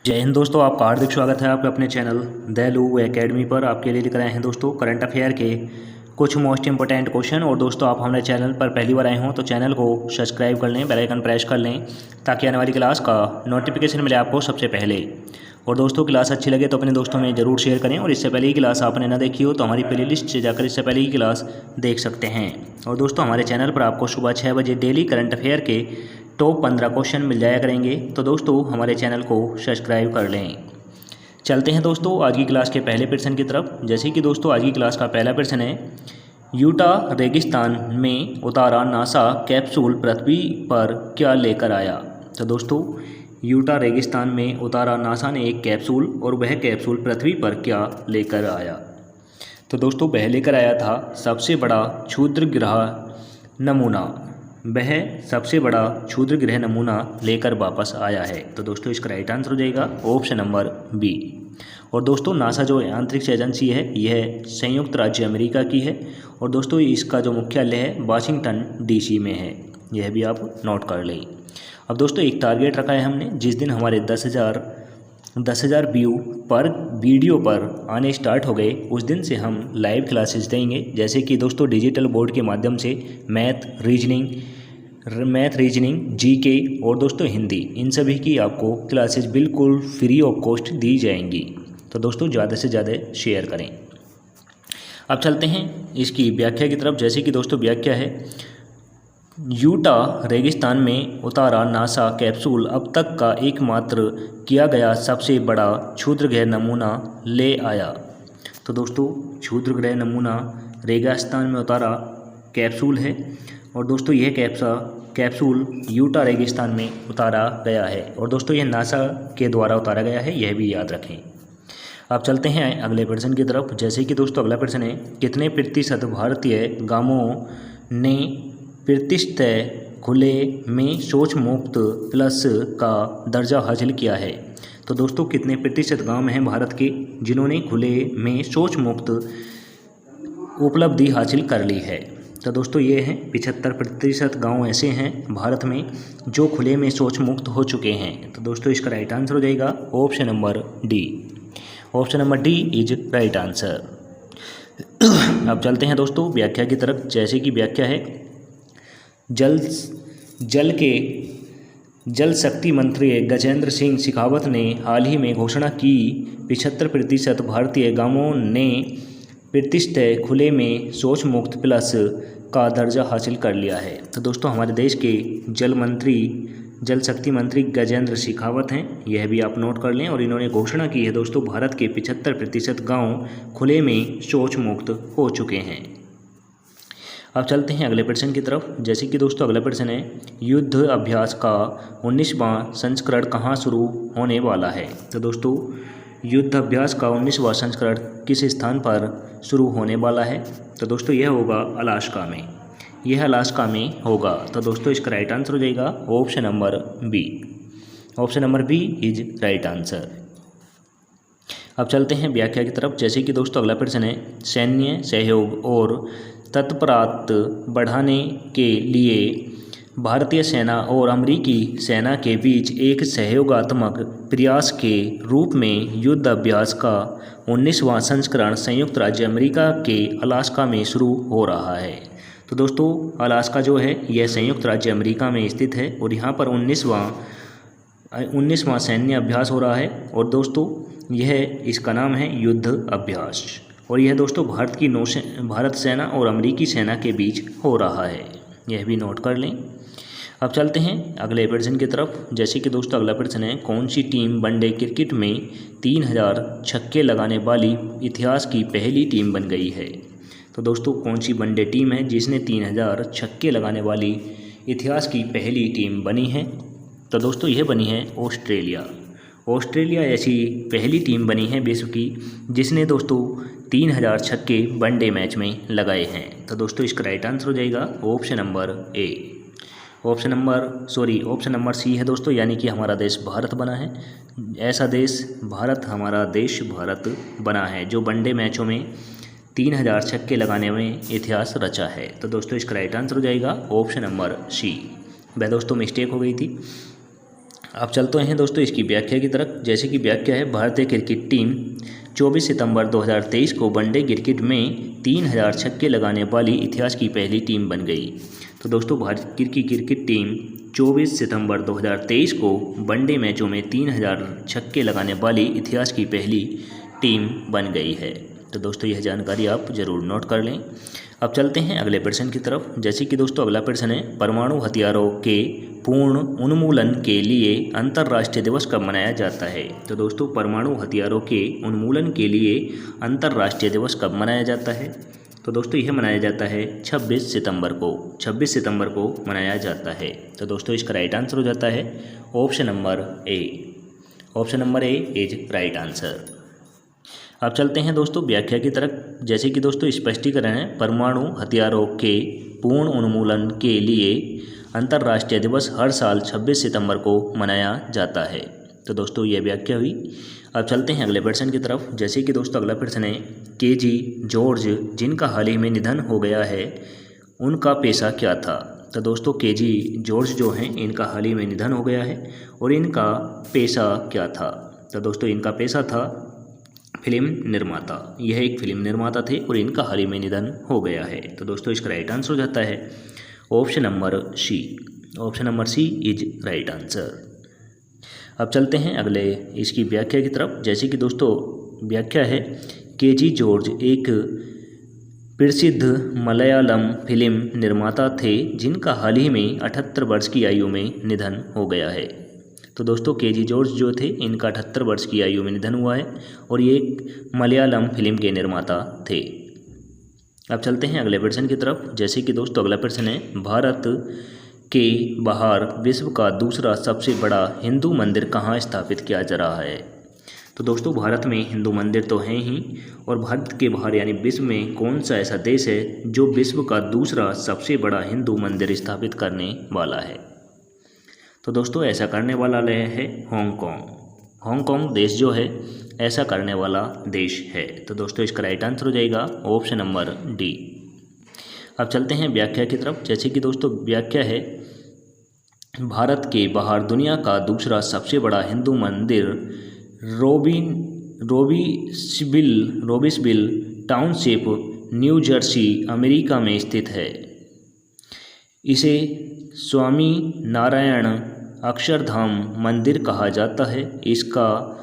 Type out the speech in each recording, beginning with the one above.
जय हिंद दोस्तों, आपका हार्दिक स्वागत है आपके अपने चैनल दैलू एकेडमी पर। आपके लिए लेकर आए हैं दोस्तों करंट अफेयर के कुछ मोस्ट इंपॉर्टेंट क्वेश्चन। और दोस्तों आप हमारे चैनल पर पहली बार आए हों तो चैनल को सब्सक्राइब कर लें, बेल आइकन प्रेस कर लें ताकि आने वाली क्लास का नोटिफिकेशन मिले आपको सबसे पहले। और दोस्तों क्लास अच्छी लगे तो अपने दोस्तों में ज़रूर शेयर करें। और इससे पहले ही क्लास आपने ना देखी हो तो हमारी प्लेलिस्ट से जाकर इससे पहले ही क्लास देख सकते हैं। और दोस्तों हमारे चैनल पर आपको सुबह 6 बजे डेली करंट अफेयर के टॉप 15 क्वेश्चन मिल जाया करेंगे। तो दोस्तों हमारे चैनल को सब्सक्राइब कर लें। चलते हैं दोस्तों आज की क्लास के पहले प्रश्न की तरफ। जैसे कि दोस्तों आज की क्लास का पहला प्रश्न है, यूटा रेगिस्तान में उतारा नासा कैप्सूल पृथ्वी पर क्या लेकर आया। तो दोस्तों यूटा रेगिस्तान में उतारा नासा ने एक कैप्सूल और वह कैप्सूल पृथ्वी पर क्या लेकर आया। तो दोस्तों वह लेकर आया था सबसे बड़ा क्षुद्र ग्रह नमूना। वह सबसे बड़ा क्षुद्र ग्रह नमूना लेकर वापस आया है। तो दोस्तों इसका राइट आंसर हो जाएगा ऑप्शन नंबर बी। और दोस्तों नासा जो अंतरिक्ष एजेंसी है यह संयुक्त राज्य अमेरिका की है। और दोस्तों इसका जो मुख्यालय है वाशिंगटन डीसी में है, यह भी आप नोट कर लें। अब दोस्तों एक टारगेट रखा है हमने, जिस दिन हमारे 10,000 व्यू पर वीडियो पर आने स्टार्ट हो गए उस दिन से हम लाइव क्लासेस देंगे। जैसे कि दोस्तों डिजिटल बोर्ड के माध्यम से मैथ रीजनिंग जीके और दोस्तों हिंदी, इन सभी की आपको क्लासेस बिल्कुल फ्री ऑफ कॉस्ट दी जाएंगी। तो दोस्तों ज़्यादा से ज़्यादा शेयर करें। अब चलते हैं इसकी व्याख्या की तरफ। जैसे कि दोस्तों व्याख्या है, यूटा रेगिस्तान में उतारा नासा कैप्सूल अब तक का एकमात्र किया गया सबसे बड़ा क्षुद्र ग्रह नमूना ले आया। तो दोस्तों क्षुद्र ग्रह नमूना रेगिस्तान में उतारा कैप्सूल है। और दोस्तों यह कैप्सूल यूटा रेगिस्तान में उतारा गया है। और दोस्तों यह नासा के द्वारा उतारा गया है, यह भी याद रखें। अब चलते हैं अगले प्रश्न की तरफ। जैसे कि दोस्तों अगला प्रश्न है, कितने प्रतिशत भारतीय गांवों ने प्रतिशत खुले में शौच मुक्त प्लस का दर्जा हासिल किया है। तो दोस्तों कितने प्रतिशत गांव हैं भारत के जिन्होंने खुले में शौच मुक्त उपलब्धि हासिल कर ली है। तो दोस्तों ये हैं 75% गाँव ऐसे हैं भारत में जो खुले में शौच मुक्त हो चुके हैं। तो दोस्तों इसका राइट आंसर हो जाएगा option number D. Option number D is right answer. अब चलते हैं दोस्तों व्याख्या की तरफ। जैसे कि व्याख्या है, जल शक्ति मंत्री गजेंद्र सिंह शेखावत ने हाल ही में घोषणा की 75% भारतीय गांवों ने प्रतिशत खुले में शौच मुक्त प्लस का दर्जा हासिल कर लिया है। तो दोस्तों हमारे देश के जल शक्ति मंत्री गजेंद्र शेखावत हैं, यह भी आप नोट कर लें। और इन्होंने घोषणा की है दोस्तों भारत के 75% गाँव खुले में शौच मुक्त हो चुके हैं। अब चलते हैं अगले प्रश्न की तरफ। जैसे कि दोस्तों अगला प्रश्न है, युद्ध अभ्यास का 19वां संस्करण कहाँ शुरू होने वाला है। तो दोस्तों युद्ध अभ्यास का 19वां संस्करण किस स्थान पर शुरू होने वाला है। तो दोस्तों यह होगा अलास्का में, यह अलास्का में होगा। तो दोस्तों इसका राइट आंसर हो जाएगा option number B. Option number B is right answer. अब चलते हैं व्याख्या की तरफ। जैसे कि दोस्तों अगला प्रश्न है, सैन्य सहयोग और तत्परता बढ़ाने के लिए भारतीय सेना और अमेरिकी सेना के बीच एक सहयोगात्मक प्रयास के रूप में युद्ध अभ्यास का 19वां संस्करण संयुक्त राज्य अमेरिका के अलास्का में शुरू हो रहा है। तो दोस्तों अलास्का जो है यह संयुक्त राज्य अमेरिका में स्थित है और यहाँ पर 19वां सैन्य अभ्यास हो रहा है। और दोस्तों यह इसका नाम है युद्ध अभ्यास। और यह दोस्तों भारत सेना और अमेरिकी सेना के बीच हो रहा है, यह भी नोट कर लें। अब चलते हैं अगले प्रश्न की तरफ। जैसे कि दोस्तों अगला प्रश्न है, कौन सी टीम वनडे क्रिकेट में 3000 छक्के लगाने वाली इतिहास की पहली टीम बन गई है। तो दोस्तों कौन सी वनडे टीम है जिसने 3000 छक्के लगाने वाली इतिहास की पहली टीम बनी है। तो दोस्तों यह बनी है ऑस्ट्रेलिया ऐसी पहली टीम बनी है विश्व की जिसने दोस्तों 3000 छक्के वनडे मैच में लगाए हैं। तो दोस्तों इसका राइट आंसर हो जाएगा ऑप्शन नंबर सी है दोस्तों, यानी कि हमारा देश भारत बना है। ऐसा देश हमारा देश भारत बना है जो वनडे मैचों में 3000 छक्के लगाने में इतिहास रचा है। तो दोस्तों इसका राइट आंसर हो जाएगा ऑप्शन नंबर सी। वह दोस्तों मिस्टेक हो गई थी। अब चलते हैं दोस्तों इसकी व्याख्या की तरफ। जैसे कि व्याख्या है, भारतीय क्रिकेट टीम 24 सितंबर 2023 को वनडे क्रिकेट में 3000 छक्के लगाने वाली इतिहास की पहली टीम बन गई। तो दोस्तों भारत की क्रिकेट टीम 24 सितंबर 2023 को वनडे मैचों में 3000 छक्के लगाने वाली इतिहास की पहली टीम बन गई है। तो दोस्तों यह जानकारी आप ज़रूर नोट कर लें। अब चलते हैं अगले प्रश्न की तरफ। जैसे कि दोस्तों अगला प्रश्न है, परमाणु हथियारों के पूर्ण उन्मूलन के लिए अंतर्राष्ट्रीय दिवस कब मनाया जाता है। तो दोस्तों परमाणु हथियारों के उन्मूलन के लिए अंतर्राष्ट्रीय दिवस कब मनाया जाता है। तो दोस्तों यह मनाया जाता है 26 सितंबर को। 26 सितंबर को मनाया जाता है। तो दोस्तों इसका राइट आंसर हो जाता है option number A. Option number A is right answer. अब चलते हैं दोस्तों व्याख्या की तरफ। जैसे कि दोस्तों स्पष्टीकरण है, परमाणु हथियारों के पूर्ण उन्मूलन के लिए अंतर्राष्ट्रीय दिवस हर साल 26 सितंबर को मनाया जाता है। तो दोस्तों यह व्याख्या हुई। अब चलते हैं अगले प्रश्न की तरफ। जैसे कि दोस्तों अगला प्रश्न है, केजी जॉर्ज जिनका हाल ही में निधन हो गया है उनका पेशा क्या था। तो दोस्तों केजी जॉर्ज जो हैं इनका हाल ही में निधन हो गया है और इनका पेशा क्या था। तो दोस्तों इनका पेशा था फिल्म निर्माता। यह एक फिल्म निर्माता थे और इनका हाल ही में निधन हो गया है। तो दोस्तों इसका राइट आंसर हो जाता है option number C. Option number C is right answer. अब चलते हैं अगले इसकी व्याख्या की तरफ। जैसे कि दोस्तों व्याख्या है, केजी जॉर्ज एक प्रसिद्ध मलयालम फिल्म निर्माता थे जिनका हाल ही में 78 वर्ष की आयु में निधन हो गया है। तो दोस्तों केजी जॉर्ज जो थे इनका 78 वर्ष की आयु में निधन हुआ है और ये एक मलयालम फिल्म के निर्माता थे। अब चलते हैं अगले प्रश्न की तरफ। जैसे कि दोस्तों अगला प्रश्न है, भारत के बाहर विश्व का दूसरा सबसे बड़ा हिंदू मंदिर कहाँ स्थापित किया जा रहा है। तो दोस्तों भारत में हिंदू मंदिर तो हैं ही, और भारत के बाहर यानी विश्व में कौन सा ऐसा देश है जो विश्व का दूसरा सबसे बड़ा हिंदू मंदिर स्थापित करने वाला है। तो दोस्तों ऐसा करने वाला है हांगकांग। हांगकांग देश जो है ऐसा करने वाला देश है। तो दोस्तों इसका राइट आंसर हो जाएगा ऑप्शन नंबर डी। अब चलते हैं व्याख्या की तरफ। जैसे कि दोस्तों व्याख्या है, भारत के बाहर दुनिया का दूसरा सबसे बड़ा हिंदू मंदिर रोबिसविल टाउनशिप न्यू जर्सी अमेरिका में स्थित है। इसे स्वामी नारायण अक्षरधाम मंदिर कहा जाता है। इसका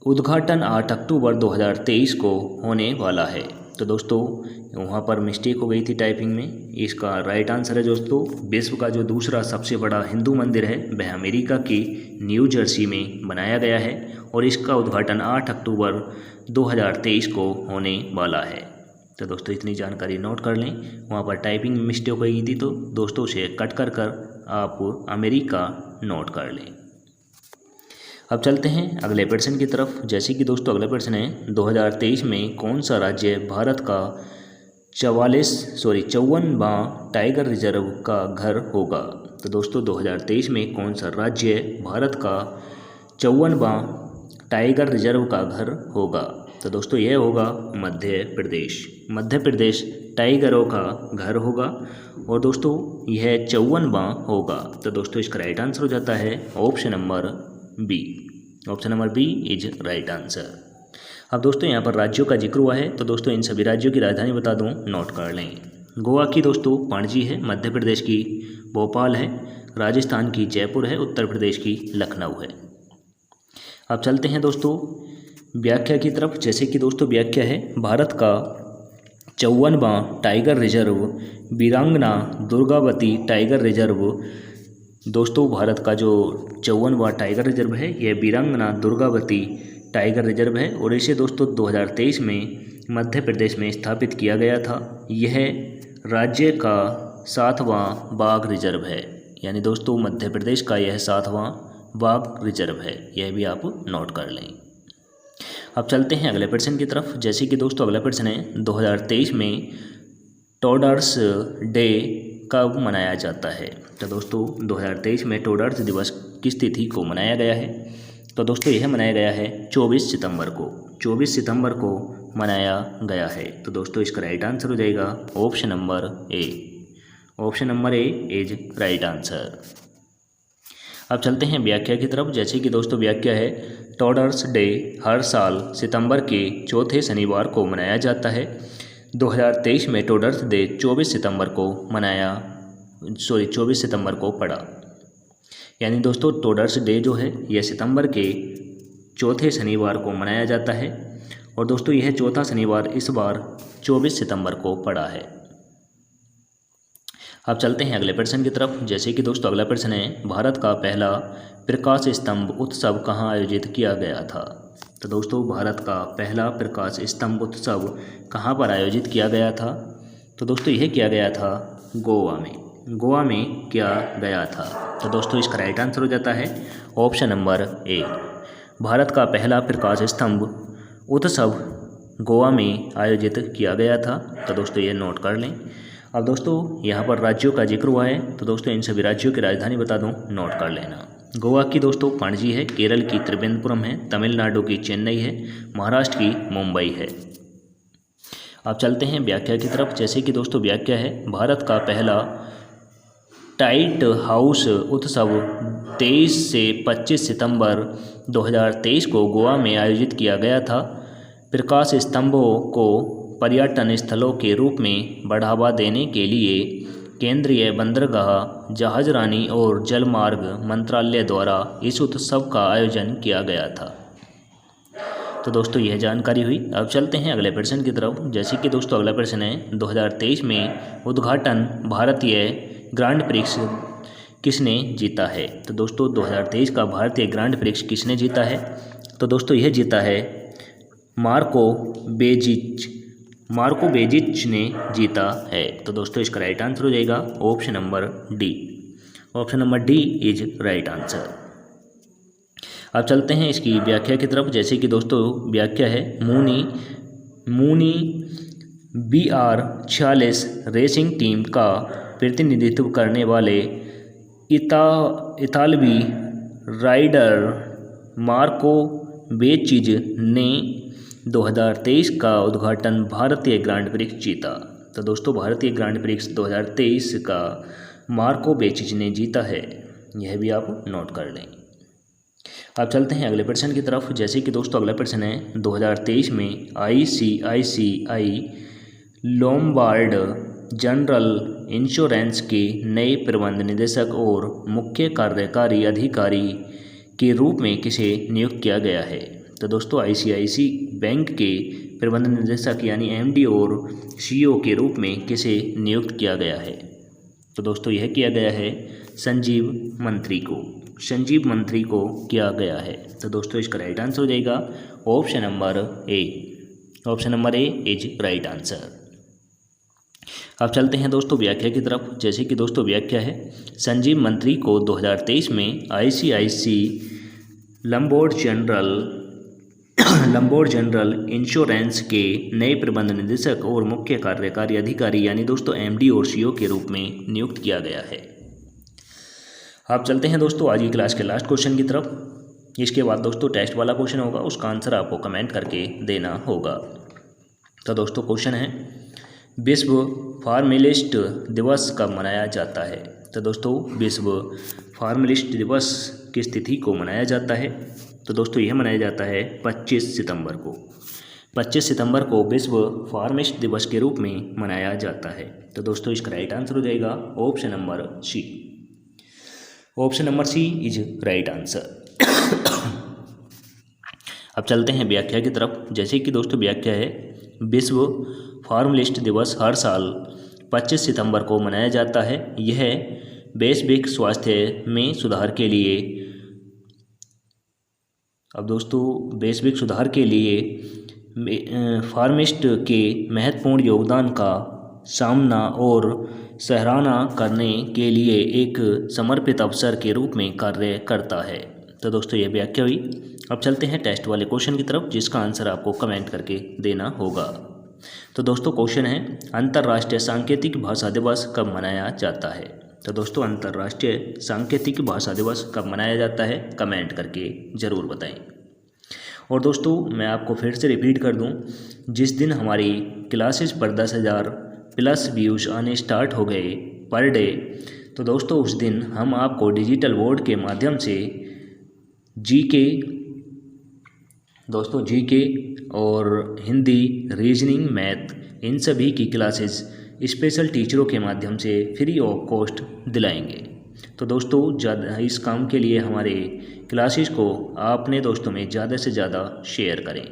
उद्घाटन 8 अक्टूबर 2023 को होने वाला है। तो दोस्तों वहाँ पर मिस्टेक हो गई थी टाइपिंग में। इसका राइट आंसर है दोस्तों, विश्व का जो दूसरा सबसे बड़ा हिंदू मंदिर है वह अमेरिका की न्यू जर्सी में बनाया गया है और इसका उद्घाटन 8 अक्टूबर 2023 को होने वाला है। तो दोस्तों इतनी जानकारी नोट कर लें। वहाँ पर टाइपिंग में मिस्टेक हो गई थी तो दोस्तों उसे कट कर आप अमेरिका नोट कर लें। अब चलते हैं अगले प्रश्न की तरफ। जैसे कि दोस्तों अगला प्रश्न है, 2023 में कौन सा राज्य भारत का 54वां टाइगर रिजर्व का घर होगा। तो दोस्तों 2023 में कौन सा राज्य भारत का 54वां टाइगर रिजर्व का घर होगा। तो दोस्तों यह होगा मध्य प्रदेश। मध्य प्रदेश टाइगरों का घर होगा और दोस्तों यह 54वां होगा। तो दोस्तों इसका राइट आंसर हो जाता है option number B. Option number B is right answer. अब दोस्तों यहाँ पर राज्यों का जिक्र हुआ है तो दोस्तों इन सभी राज्यों की राजधानी बता दूँ, नोट कर लें। गोवा की दोस्तों पणजी है, मध्य प्रदेश की भोपाल है, राजस्थान की जयपुर है, उत्तर प्रदेश की लखनऊ है। अब चलते हैं दोस्तों व्याख्या की तरफ। जैसे कि दोस्तों व्याख्या है, भारत का 54वां टाइगर रिजर्व वीरांगना दुर्गावती टाइगर रिजर्व। दोस्तों भारत का जो 54वां टाइगर रिजर्व है यह वीरांगना दुर्गावती टाइगर रिजर्व है और इसे दोस्तों 2023 में मध्य प्रदेश में स्थापित किया गया था। यह राज्य का 7वां बाघ रिजर्व है, यानी दोस्तों मध्य प्रदेश का यह 7वां बाघ रिजर्व है। यह भी आप नोट कर लें। अब चलते हैं अगले प्रश्न की तरफ। जैसे कि दोस्तों अगला प्रश्न है, 2023 में टोडर्स डे कब मनाया जाता है। तो दोस्तों 2023 में टोडर्स दिवस किस तिथि को मनाया गया है। तो दोस्तों यह मनाया गया है 24 सितंबर को। 24 सितंबर को मनाया गया है। तो दोस्तों इसका राइट आंसर हो जाएगा option number A. Option number A is right answer. अब चलते हैं व्याख्या की तरफ। जैसे कि दोस्तों व्याख्या है, टॉडर्स डे हर साल सितंबर के चौथे शनिवार को मनाया जाता है। 2023 में टॉडर्स डे 24 सितंबर को पड़ा। यानी दोस्तों टॉडर्स डे जो है यह सितंबर के चौथे शनिवार को मनाया जाता है और दोस्तों यह चौथा शनिवार इस बार 24 सितंबर को पड़ा है। अब चलते हैं अगले प्रश्न की तरफ। जैसे कि दोस्तों अगला प्रश्न है, भारत का पहला प्रकाश स्तंभ उत्सव कहाँ आयोजित किया गया था। तो दोस्तों भारत का पहला प्रकाश स्तंभ उत्सव कहाँ पर आयोजित किया गया था। तो दोस्तों यह किया गया था गोवा में। गोवा में किया गया था। तो दोस्तों इसका राइट आंसर हो जाता है ऑप्शन नंबर ए। भारत का पहला प्रकाश स्तंभ उत्सव गोवा में आयोजित किया गया था। तो दोस्तों ये नोट कर लें। अब दोस्तों यहाँ पर राज्यों का जिक्र हुआ है, तो दोस्तों इन सभी राज्यों की राजधानी बता दूँ, नोट कर लेना। गोवा की दोस्तों पणजी है, केरल की त्रिवेंद्रपुरम है, तमिलनाडु की चेन्नई है, महाराष्ट्र की मुंबई है। अब चलते हैं व्याख्या की तरफ। जैसे कि दोस्तों व्याख्या है, भारत का पहला टाइट हाउस उत्सव 23 से 25 सितंबर 2023 को गोवा में आयोजित किया गया था। प्रकाश स्तंभों को पर्यटन स्थलों के रूप में बढ़ावा देने के लिए केंद्रीय बंदरगाह, जहाजरानी और जलमार्ग मंत्रालय द्वारा इस उत्सव का आयोजन किया गया था। तो दोस्तों यह जानकारी हुई। अब चलते हैं अगले प्रश्न की तरफ। जैसे कि दोस्तों अगला प्रश्न है, 2023 में उद्घाटन भारतीय ग्रांड प्रिक्स किसने जीता है। तो दोस्तों 2023 का भारतीय ग्रांड प्रिक्स किसने जीता है। तो दोस्तों यह जीता है मार्को बेजिच ने जीता है। तो दोस्तों इसका राइट आंसर हो जाएगा option number D. Option number D is right answer. अब चलते हैं इसकी व्याख्या की तरफ। जैसे कि दोस्तों व्याख्या है, मूनी BR46 रेसिंग टीम का प्रतिनिधित्व करने वाले इतालवी राइडर मार्को बेचिज ने 2023 का उद्घाटन भारतीय ग्रांड प्रिक्स जीता। तो दोस्तों भारतीय ग्रांड प्रिक्स 2023 का मार्को बेचिज ने जीता है, यह भी आप नोट कर लें। अब चलते हैं अगले प्रश्न की तरफ। जैसे कि दोस्तों अगला प्रश्न है, 2023 में ICICI लोम्बार्ड जनरल इंश्योरेंस के नए प्रबंध निदेशक और मुख्य कार्यकारी अधिकारी के रूप में किसे नियुक्त किया गया है। तो दोस्तों ICICI बैंक के प्रबंध निदेशक यानी MD और CEO के रूप में किसे नियुक्त किया गया है। तो दोस्तों यह किया गया है संजीव मंत्री को किया गया है। तो दोस्तों इसका राइट आंसर हो जाएगा option number A. Option number A is right answer. अब चलते हैं दोस्तों व्याख्या की तरफ। जैसे कि दोस्तों व्याख्या है, संजीव मंत्री को 2023 में ICICI लम्बोर्ड जनरल इंश्योरेंस के नए प्रबंध निदेशक और मुख्य कार्यकारी अधिकारी यानी दोस्तों MD और CEO के रूप में नियुक्त किया गया है। अब चलते हैं दोस्तों आज की क्लास के लास्ट क्वेश्चन की तरफ। इसके बाद दोस्तों टेस्ट वाला क्वेश्चन होगा, उसका आंसर आपको कमेंट करके देना होगा। तो दोस्तों क्वेश्चन है, विश्व फार्मालिस्ट दिवस कब मनाया जाता है। तो दोस्तों विश्व फार्मालिस्ट दिवस किस तिथि को मनाया जाता है। तो दोस्तों यह मनाया जाता है 25 सितंबर को। 25 सितंबर को विश्व फार्मालिस्ट दिवस के रूप में मनाया जाता है। तो दोस्तों इसका राइट आंसर हो जाएगा option number C. Option number C is right answer. अब चलते हैं व्याख्या की तरफ। जैसे कि दोस्तों व्याख्या है, विश्व फार्मालिस्ट दिवस हर साल 25 सितंबर को मनाया जाता है। यह वैश्विक स्वास्थ्य में सुधार के लिए फार्मासिस्ट के महत्वपूर्ण योगदान का सामना और सराहना करने के लिए एक समर्पित अवसर के रूप में कार्य करता है। तो दोस्तों ये व्याख्या हुई। अब चलते हैं टेस्ट वाले क्वेश्चन की तरफ, जिसका आंसर आपको कमेंट करके देना होगा। तो दोस्तों क्वेश्चन है, अंतर्राष्ट्रीय सांकेतिक भाषा दिवस कब मनाया जाता है। तो दोस्तों अंतर्राष्ट्रीय सांकेतिक भाषा दिवस कब मनाया जाता है, कमेंट करके ज़रूर बताएं। और दोस्तों मैं आपको फिर से रिपीट कर दूं, जिस दिन हमारी क्लासेस पर 10,000 प्लस व्यूज़ आने स्टार्ट हो गए पर डे, तो दोस्तों उस दिन हम आपको डिजिटल बोर्ड के माध्यम से जीके और हिंदी, रीजनिंग, मैथ इन सभी की क्लासेस स्पेशल टीचरों के माध्यम से फ्री ऑफ कॉस्ट दिलाएंगे। तो दोस्तों ज़्यादा इस काम के लिए हमारे क्लासेस को आपने दोस्तों में ज़्यादा से ज़्यादा शेयर करें।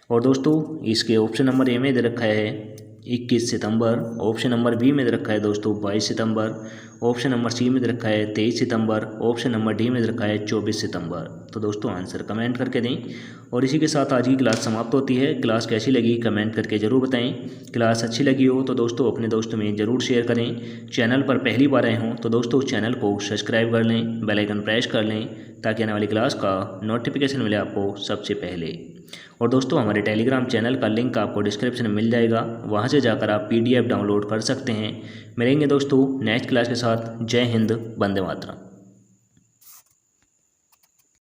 और दोस्तों इसके ऑप्शन नंबर ए में दे रखा है 21 सितंबर, ऑप्शन नंबर बी में दे रखा है दोस्तों 22 सितंबर, ऑप्शन नंबर सी में दे रखा है 23 सितंबर, ऑप्शन नंबर डी में दे रखा है 24 सितंबर। तो दोस्तों आंसर कमेंट करके दें। और इसी के साथ आज की क्लास समाप्त होती है। क्लास कैसी लगी कमेंट करके ज़रूर बताएं। क्लास अच्छी लगी हो तो दोस्तों अपने दोस्तों में ज़रूर शेयर करें। चैनल पर पहली बार आए हों तो दोस्तों चैनल को सब्सक्राइब कर लें, बेल आइकन प्रेस कर लें ताकि आने वाली क्लास का नोटिफिकेशन मिले आपको सबसे पहले। और दोस्तों हमारे टेलीग्राम चैनल का लिंक आपको डिस्क्रिप्शन में मिल जाएगा, वहां से जाकर आप PDF डाउनलोड कर सकते हैं। मिलेंगे दोस्तों नेक्स्ट क्लास के साथ। जय हिंद, वंदे मातरम।